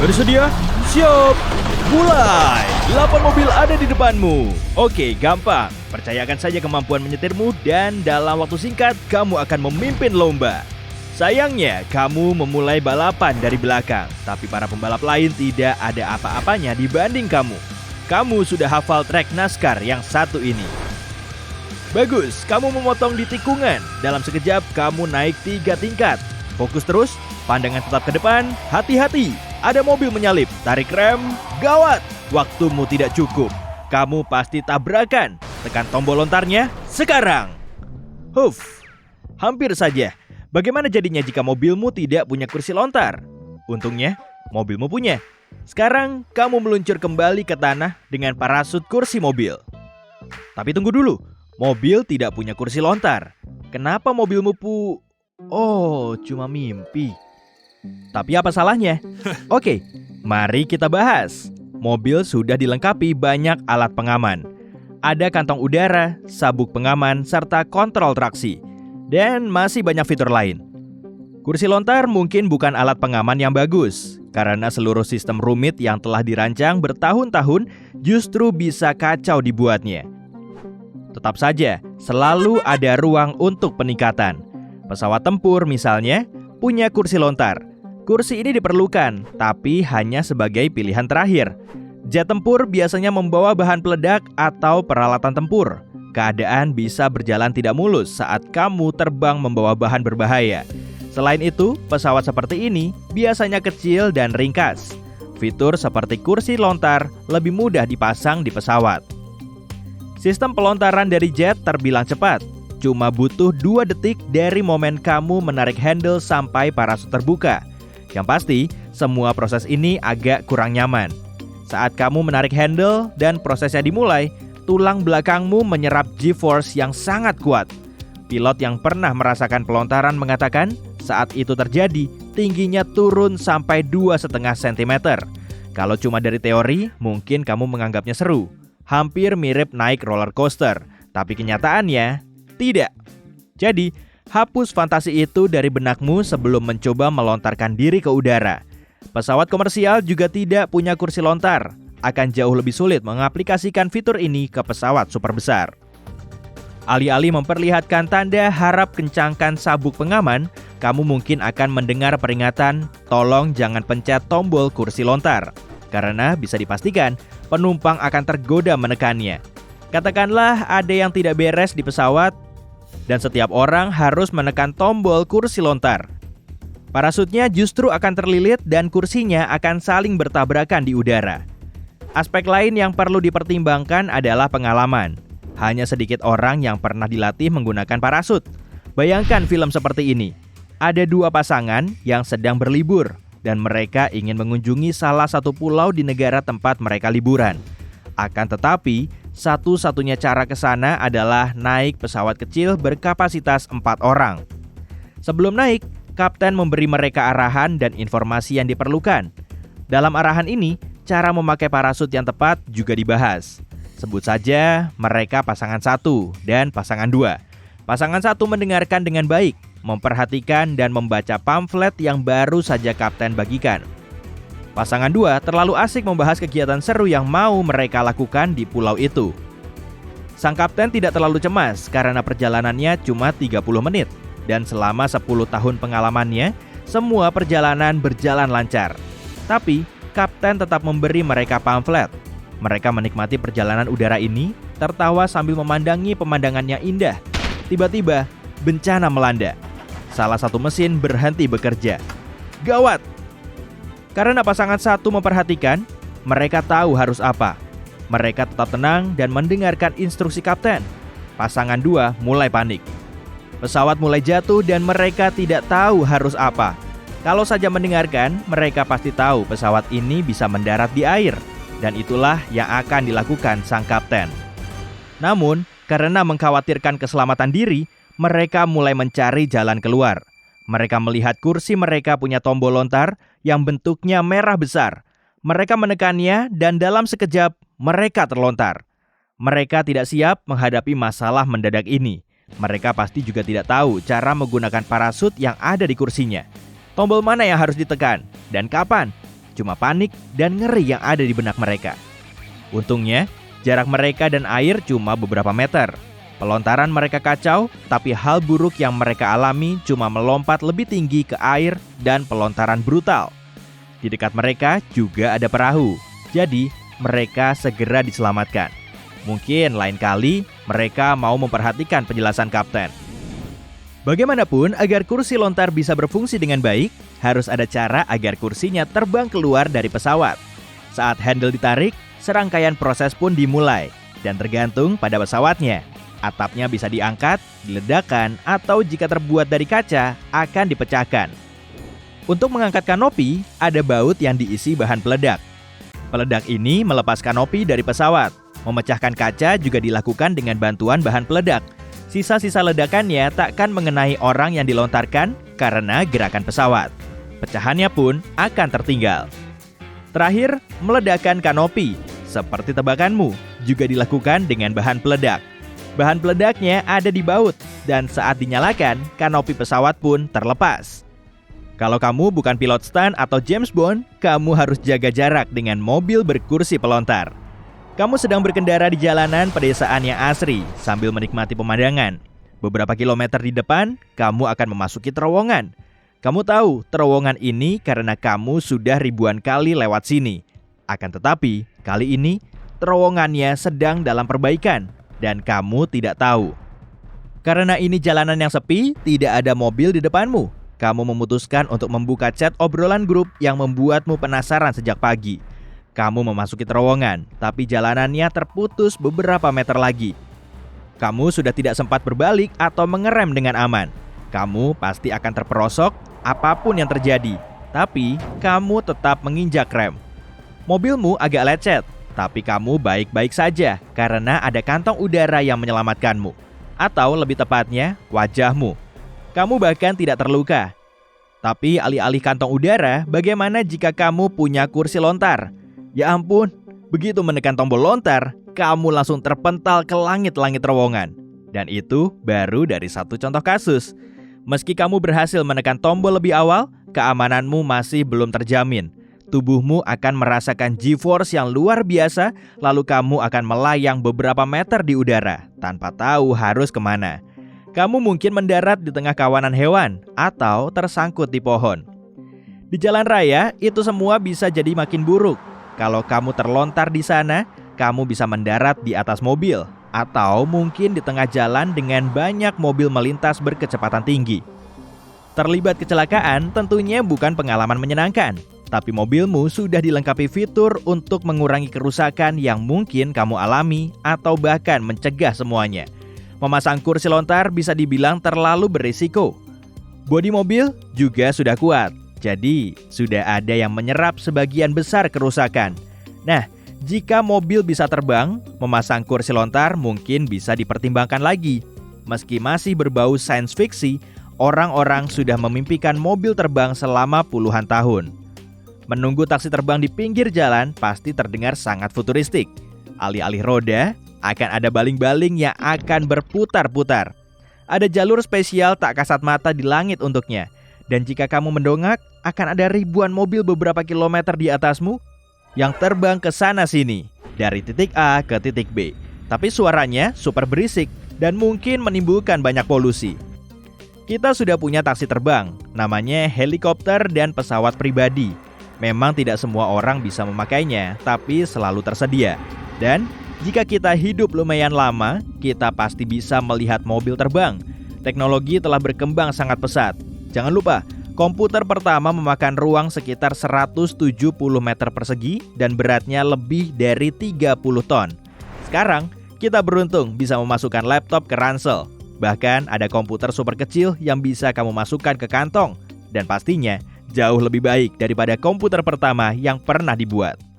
Bersedia? Siap! Mulai! 8 mobil ada di depanmu. Oke, gampang. Percayakan saja kemampuan menyetirmu dan dalam waktu singkat kamu akan memimpin lomba. Sayangnya, kamu memulai balapan dari belakang, tapi para pembalap lain tidak ada apa-apanya dibanding kamu. Kamu sudah hafal trek NASCAR yang satu ini. Bagus, kamu memotong di tikungan. Dalam sekejap, kamu naik 3 tingkat. Fokus terus, pandangan tetap ke depan, hati-hati. Ada mobil menyalip, tarik rem, gawat. Waktumu tidak cukup. Kamu pasti tabrakan. Tekan tombol lontarnya sekarang. Hampir saja. Bagaimana jadinya jika mobilmu tidak punya kursi lontar? Untungnya, mobilmu punya. Sekarang, kamu meluncur kembali ke tanah dengan parasut kursi mobil. Tapi tunggu dulu, mobil tidak punya kursi lontar. Kenapa mobilmu Oh, cuma mimpi. Tapi apa salahnya? Oke, mari kita bahas. Mobil sudah dilengkapi banyak alat pengaman. Ada kantong udara, sabuk pengaman, serta kontrol traksi. Dan masih banyak fitur lain. Kursi lontar mungkin bukan alat pengaman yang bagus, karena seluruh sistem rumit yang telah dirancang bertahun-tahun justru bisa kacau dibuatnya. Tetap saja, selalu ada ruang untuk peningkatan. Pesawat tempur misalnya, punya kursi lontar. Kursi ini diperlukan, tapi hanya sebagai pilihan terakhir. Jet tempur biasanya membawa bahan peledak atau peralatan tempur. Keadaan bisa berjalan tidak mulus saat kamu terbang membawa bahan berbahaya. Selain itu, pesawat seperti ini biasanya kecil dan ringkas. Fitur seperti kursi lontar lebih mudah dipasang di pesawat. Sistem pelontaran dari jet terbilang cepat. Cuma butuh 2 detik dari momen kamu menarik handle sampai parasut terbuka. Yang pasti, semua proses ini agak kurang nyaman. Saat kamu menarik handle dan prosesnya dimulai, tulang belakangmu menyerap G-force yang sangat kuat. Pilot yang pernah merasakan pelontaran mengatakan, saat itu terjadi, tingginya turun sampai 2,5 cm. Kalau cuma dari teori, mungkin kamu menganggapnya seru. Hampir mirip naik roller coaster, tapi kenyataannya tidak. Jadi, hapus fantasi itu dari benakmu sebelum mencoba melontarkan diri ke udara. Pesawat komersial juga tidak punya kursi lontar. Akan jauh lebih sulit mengaplikasikan fitur ini ke pesawat super besar. Alih-alih memperlihatkan tanda harap kencangkan sabuk pengaman, kamu mungkin akan mendengar peringatan, tolong jangan pencet tombol kursi lontar. Karena bisa dipastikan, penumpang akan tergoda menekannya. Katakanlah ada yang tidak beres di pesawat, dan setiap orang harus menekan tombol kursi lontar. Parasutnya justru akan terlilit dan kursinya akan saling bertabrakan di udara. Aspek lain yang perlu dipertimbangkan adalah pengalaman. Hanya sedikit orang yang pernah dilatih menggunakan parasut. Bayangkan film seperti ini. Ada 2 pasangan yang sedang berlibur dan mereka ingin mengunjungi salah satu pulau di negara tempat mereka liburan. Akan tetapi, satu-satunya cara ke sana adalah naik pesawat kecil berkapasitas 4 orang. Sebelum naik, kapten memberi mereka arahan dan informasi yang diperlukan. Dalam arahan ini, cara memakai parasut yang tepat juga dibahas. Sebut saja mereka pasangan 1 dan pasangan 2. Pasangan 1 mendengarkan dengan baik, memperhatikan dan membaca pamflet yang baru saja kapten bagikan. Pasangan 2 terlalu asik membahas kegiatan seru yang mau mereka lakukan di pulau itu. Sang kapten tidak terlalu cemas karena perjalanannya cuma 30 menit. Dan selama 10 tahun pengalamannya, semua perjalanan berjalan lancar. Tapi, kapten tetap memberi mereka pamflet. Mereka menikmati perjalanan udara ini, tertawa sambil memandangi pemandangannya indah. Tiba-tiba, bencana melanda. Salah satu mesin berhenti bekerja. Gawat! Karena pasangan 1 memperhatikan, mereka tahu harus apa. Mereka tetap tenang dan mendengarkan instruksi kapten. Pasangan 2 mulai panik. Pesawat mulai jatuh dan mereka tidak tahu harus apa. Kalau saja mendengarkan, mereka pasti tahu pesawat ini bisa mendarat di air. Dan itulah yang akan dilakukan sang kapten. Namun, karena mengkhawatirkan keselamatan diri, mereka mulai mencari jalan keluar. Mereka melihat kursi mereka punya tombol lontar yang bentuknya merah besar. Mereka menekannya dan dalam sekejap mereka terlontar. Mereka tidak siap menghadapi masalah mendadak ini. Mereka pasti juga tidak tahu cara menggunakan parasut yang ada di kursinya. Tombol mana yang harus ditekan dan kapan? cuma panik dan ngeri yang ada di benak mereka. Untungnya, jarak mereka dan air cuma beberapa meter. Pelontaran mereka kacau, tapi hal buruk yang mereka alami cuma melompat lebih tinggi ke air dan pelontaran brutal. Di dekat mereka juga ada perahu, jadi mereka segera diselamatkan. Mungkin lain kali mereka mau memperhatikan penjelasan kapten. Bagaimanapun, agar kursi lontar bisa berfungsi dengan baik, harus ada cara agar kursinya terbang keluar dari pesawat. Saat handle ditarik, serangkaian proses pun dimulai, dan tergantung pada pesawatnya. Atapnya bisa diangkat, diledakkan, atau jika terbuat dari kaca, akan dipecahkan. Untuk mengangkat kanopi, ada baut yang diisi bahan peledak. Peledak ini melepas kanopi dari pesawat. Memecahkan kaca juga dilakukan dengan bantuan bahan peledak. Sisa-sisa ledakannya takkan mengenai orang yang dilontarkan karena gerakan pesawat. Pecahannya pun akan tertinggal. Terakhir, meledakkan kanopi. Seperti tebakanmu, juga dilakukan dengan bahan peledak. Bahan peledaknya ada di baut, dan saat dinyalakan, kanopi pesawat pun terlepas. Kalau kamu bukan pilot stunt atau James Bond, kamu harus jaga jarak dengan mobil berkursi pelontar. Kamu sedang berkendara di jalanan pedesaan yang asri sambil menikmati pemandangan. Beberapa kilometer di depan, kamu akan memasuki terowongan. Kamu tahu terowongan ini karena kamu sudah ribuan kali lewat sini. Akan tetapi, kali ini terowongannya sedang dalam perbaikan dan kamu tidak tahu. Karena ini jalanan yang sepi, tidak ada mobil di depanmu. Kamu memutuskan untuk membuka chat obrolan grup yang membuatmu penasaran sejak pagi. Kamu memasuki terowongan, tapi jalanannya terputus beberapa meter lagi. Kamu sudah tidak sempat berbalik atau mengerem dengan aman. Kamu pasti akan terperosok apapun yang terjadi, tapi kamu tetap menginjak rem. Mobilmu agak lecet, tapi kamu baik-baik saja karena ada kantong udara yang menyelamatkanmu. Atau lebih tepatnya, wajahmu. Kamu bahkan tidak terluka. Tapi alih-alih kantong udara, bagaimana jika kamu punya kursi lontar? Ya ampun, begitu menekan tombol lontar, kamu langsung terpental ke langit-langit terowongan. Dan itu baru dari satu contoh kasus. Meski kamu berhasil menekan tombol lebih awal, keamananmu masih belum terjamin. Tubuhmu akan merasakan G-force yang luar biasa, lalu kamu akan melayang beberapa meter di udara, tanpa tahu harus kemana. Kamu mungkin mendarat di tengah kawanan hewan, atau tersangkut di pohon. Di jalan raya, itu semua bisa jadi makin buruk. Kalau kamu terlontar di sana, kamu bisa mendarat di atas mobil, atau mungkin di tengah jalan dengan banyak mobil melintas berkecepatan tinggi. Terlibat kecelakaan tentunya bukan pengalaman menyenangkan, tapi mobilmu sudah dilengkapi fitur untuk mengurangi kerusakan yang mungkin kamu alami atau bahkan mencegah semuanya. Memasang kursi lontar bisa dibilang terlalu berisiko. Bodi mobil juga sudah kuat. Jadi, sudah ada yang menyerap sebagian besar kerusakan. Nah, jika mobil bisa terbang, memasang kursi lontar mungkin bisa dipertimbangkan lagi. Meski masih berbau sains fiksi, orang-orang sudah memimpikan mobil terbang selama puluhan tahun. Menunggu taksi terbang di pinggir jalan pasti terdengar sangat futuristik. Alih-alih roda, akan ada baling-baling yang akan berputar-putar. Ada jalur spesial tak kasat mata di langit untuknya. Dan jika kamu mendongak, akan ada ribuan mobil beberapa kilometer di atasmu yang terbang ke sana-sini, dari titik A ke titik B. Tapi suaranya super berisik dan mungkin menimbulkan banyak polusi. Kita sudah punya taksi terbang, namanya helikopter dan pesawat pribadi. Memang tidak semua orang bisa memakainya, tapi selalu tersedia. Dan jika kita hidup lumayan lama, kita pasti bisa melihat mobil terbang. Teknologi telah berkembang sangat pesat. Jangan lupa, komputer pertama memakan ruang sekitar 170 meter persegi dan beratnya lebih dari 30 ton. Sekarang, kita beruntung bisa memasukkan laptop ke ransel. Bahkan ada komputer super kecil yang bisa kamu masukkan ke kantong. Dan pastinya, jauh lebih baik daripada komputer pertama yang pernah dibuat.